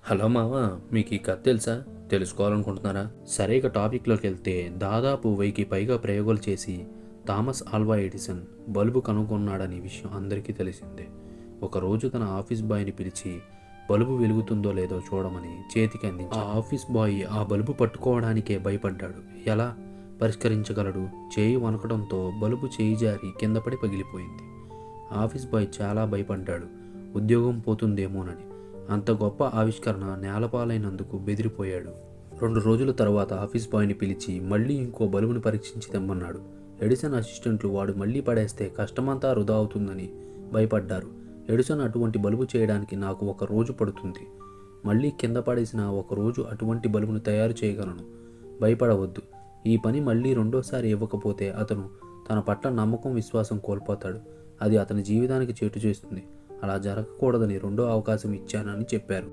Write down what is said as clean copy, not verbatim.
Hello మావా, మీకు ఈ కథ తెలుసా? తెలుసుకోవాలనుకుంటున్నారా? సరే, ఇక టాపిక్లోకి వెళ్తే దాదాపు 1000కి పైగా ప్రయోగాలు చేసి థామస్ ఆల్వా ఎడిసన్ బల్బు కనుగొన్నాడనే విషయం అందరికీ తెలిసిందే. ఒకరోజు తన ఆఫీస్ బాయ్ని పిలిచి బల్బు వెలుగుతుందో లేదో చూడమని చేతికి అందించాడు. ఆ ఆఫీస్ బాయ్ ఆ బల్బు పట్టుకోవడానికే భయపడ్డాడు. ఎలా పరిష్కరించగలడు? చేయి వణకడంతో బల్బు చేయి జారి కింద పడి పగిలిపోయింది. ఆఫీస్ బాయ్ చాలా భయపడ్డాడు, ఉద్యోగం పోతుందేమోనని. అంత గొప్ప ఆవిష్కరణ నేలపాలైనందుకు బెదిరిపోయాడు. 2 రోజుల తర్వాత ఆఫీస్ బాయ్ని పిలిచి మళ్ళీ ఇంకో బల్బును పరీక్షించి తెమ్మన్నాడు. ఎడిసన్ అసిస్టెంట్లు వాడు మళ్ళీ పడేస్తే కష్టమంతా వృధా అవుతుందని భయపడ్డారు. ఎడిసన్ అటువంటి బల్బు చేయడానికి నాకు 1 రోజు పడుతుంది. మళ్ళీ కింద పడేసిన 1 రోజు అటువంటి బల్బును తయారు చేయగలను. భయపడవద్దు. ఈ పని మళ్ళీ రెండోసారి ఇవ్వకపోతే అతను తన పట్ల నమ్మకం, విశ్వాసం కోల్పోతాడు. అది అతని జీవితానికి చెడు చేస్తుంది. అలా జరగకూడదని రెండో అవకాశం ఇచ్చానని చెప్పారు.